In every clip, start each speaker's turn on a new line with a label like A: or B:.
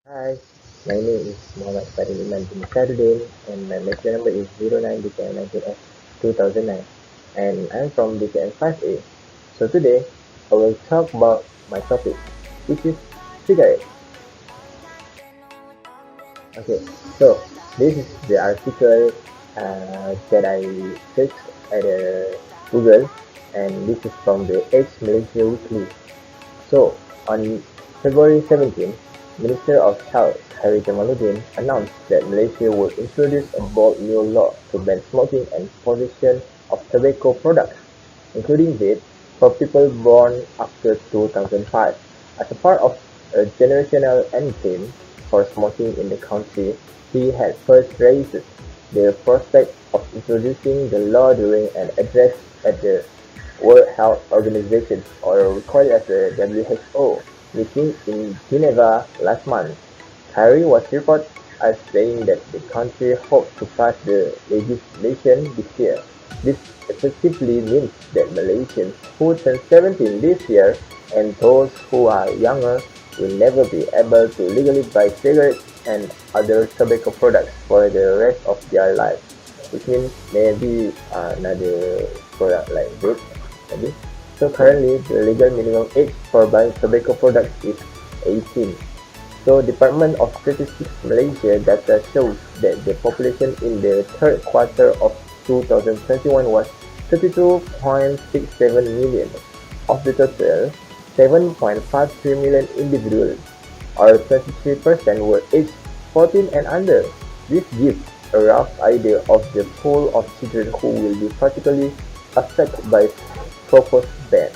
A: Hi, my name is Muhammad Fadiman bin Sadudin and my lecture number is 09-19F-2009 and I'm from DKN5A. So today I will talk about my topic, which is cigarettes. Okay, so this is the article that I searched at Google, and this is from the Age Malaysia Weekly. So, on February 17, Minister of Health Harry Jamaluddin announced that Malaysia would introduce a bold new law to ban smoking and possession of tobacco products, including vape, for people born after 2005. As a part of a generational endgame for smoking in the country, he had first raised the prospect of introducing the law during an address at the World Health Organization, or we call it as the WHO, meeting in Geneva last month. Harry was reported as saying that the country hoped to pass the legislation this year. This effectively means that Malaysians who turn 17 this year and those who are younger will never be able to legally buy cigarettes and other tobacco products for the rest of their lives, which means maybe another product like vape, maybe. So currently, the legal minimum age for buying tobacco products is 18. So Department of Statistics Malaysia data shows that the population in the third quarter of 2021 was 32.67 million. Of the total, 7.53 million individuals, or 23%, were aged 14 and under. This gives a rough idea of the pool of children who will be particularly affected by proposed ban.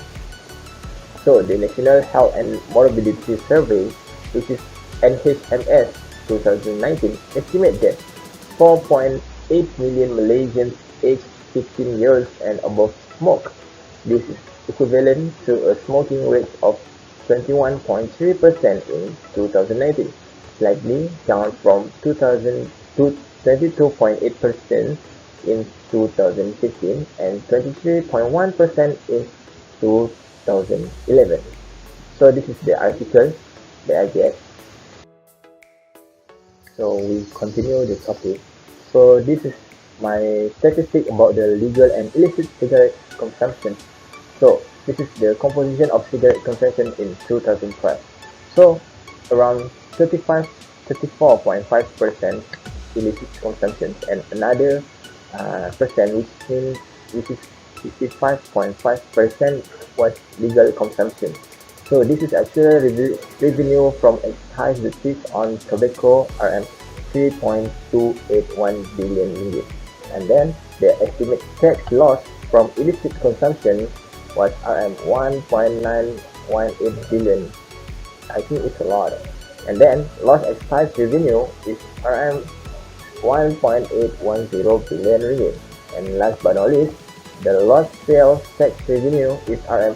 A: So the National Health and Morbidity Survey, which is NHMS 2019, estimates that 4.8 million Malaysians aged 15 years and above smoke. This is equivalent to a smoking rate of 21.3% in 2019, slightly down from 2000 to 22.8% in 2015 and 23.1% in 2011. So this is the article that I get. So we continue the topic. So this is my statistic about the legal and illicit cigarette consumption. So this is the composition of cigarette consumption in 2012. So around 34.5% illicit consumption and another percent, which is 55.5% was legal consumption. So this is actual revenue from excise duties on tobacco RM 3.281 billion ringgit. And then the estimated tax loss from illicit consumption was RM 1.918 billion. I think it's a lot. And then lost excise revenue is RM 1.810 billion ringgit. And last but not least, the lost sales tax revenue is RM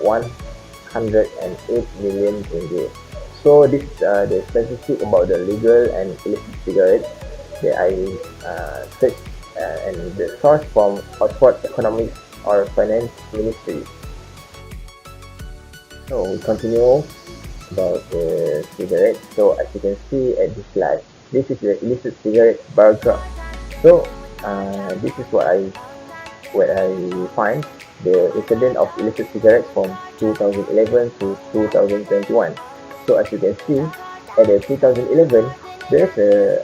A: 108 million ringgit. So this is the statistic about the legal and illicit cigarettes that I searched, and the source from Oxford Economics or Finance Ministry. So we continue about the cigarettes. So as you can see at this slide, this is the illicit cigarette bar graph. So this is what I find the incidence of illicit cigarettes from 2011 to 2021. So as you can see, at the 2011, there's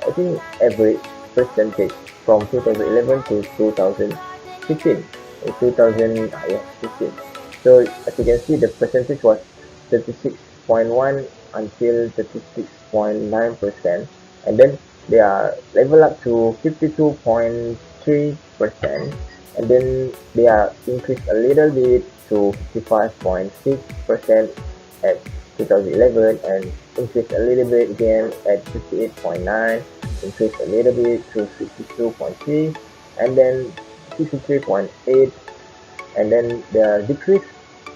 A: I think average percentage from 2011 to 2015. 2015. So as you can see, the percentage was 36.1 until 36.9%, and then they are level up to 52.3%, and then they are increased a little bit to 55.6% at 2011, and increased a little bit again at 58.9, increased a little bit to 62.3, and then 63.8, and then they are decreased,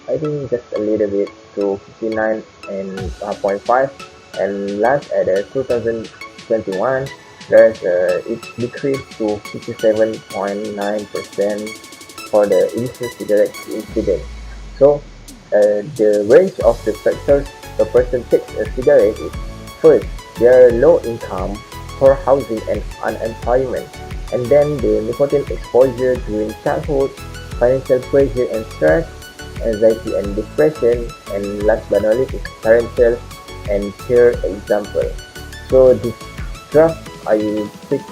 A: I think, just a little bit to 59 and 0.5, and last at 2021, there's it decreased to 57.9% for the illicit cigarette incident. So the range of the factors a person takes a cigarette is First, their low income, poor housing and unemployment, and then the nicotine exposure during childhood, financial pressure and stress, anxiety and depression, and last but not least is parental and peer example. So this graph I pick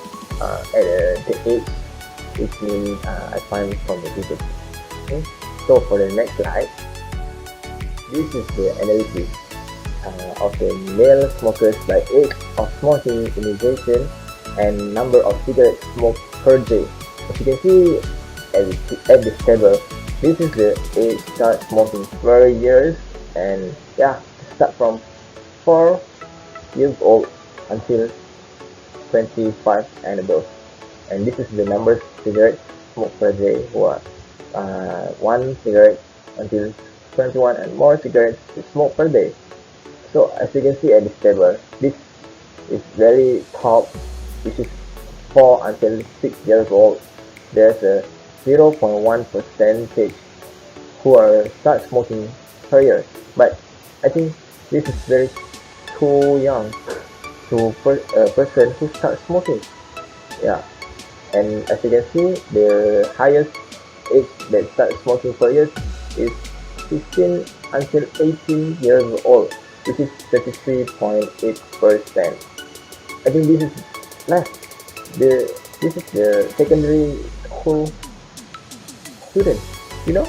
A: at the age which means I find from the Google. Okay. So for the next slide, this is the analysis of the male smokers by age of smoking initiation and number of cigarettes smoked per day. As you can see at this table, this is the age start smoking per years, and yeah, start from 4 years old until 25 and above. And this is the number of cigarettes smoked per day, who are 1 cigarette until 21 and more cigarettes smoked per day. So as you can see at this table, this is very top, which is 4 until 6 years old. There's a 0.1 percentage who are start smoking per year. But I think this is very too young to a person who starts smoking. Yeah, and as you can see, the highest age that start smoking per year is 15 until 18 years old, which is 33.8%. I think this is less. This is the secondary school student, you know.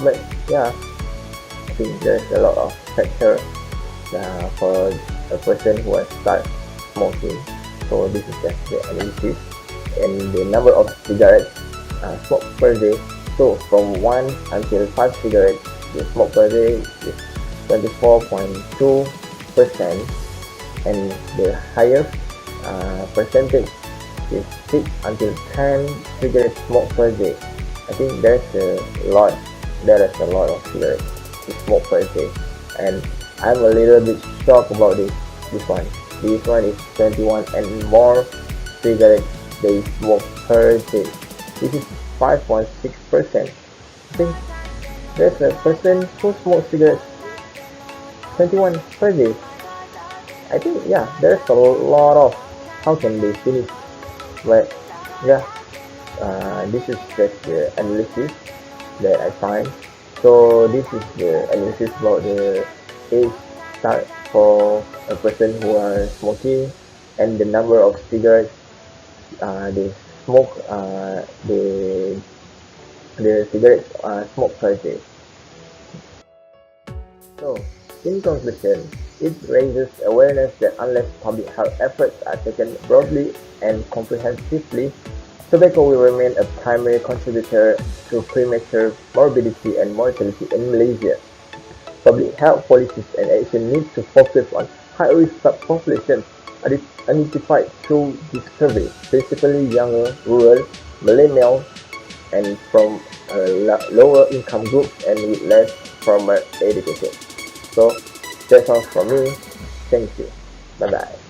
A: But yeah, I think there's a lot of factor for a person who has start smoking. So this is just the analysis and the number of cigarettes smoked per day. So from 1 until 5 cigarettes the smoke per day is 24.2%, and the highest percentage is 6 until 10 cigarettes smoked per day. I think there is a lot of cigarettes to smoke per day, and I'm a little bit shocked about this one. This one is 21 and more cigarettes they smoke per day. This is 5.6%. I think there's a person who smokes cigarettes 21 per day. I think yeah, there's a lot of how can they finish. But yeah, this is just the analysis that I find. So this is the analysis about the age start for a person who are smoking and the number of cigarettes they smoke, the cigarettes smoked per day. So in conclusion, it raises awareness that unless public health efforts are taken broadly and comprehensively, tobacco will remain a primary contributor to premature morbidity and mortality in Malaysia. Public health policies and action need to focus on high-risk subpopulations identified through this survey, principally younger, rural, millennials, and from lower income groups and with less formal education. So that's all from me. Thank you. Bye bye.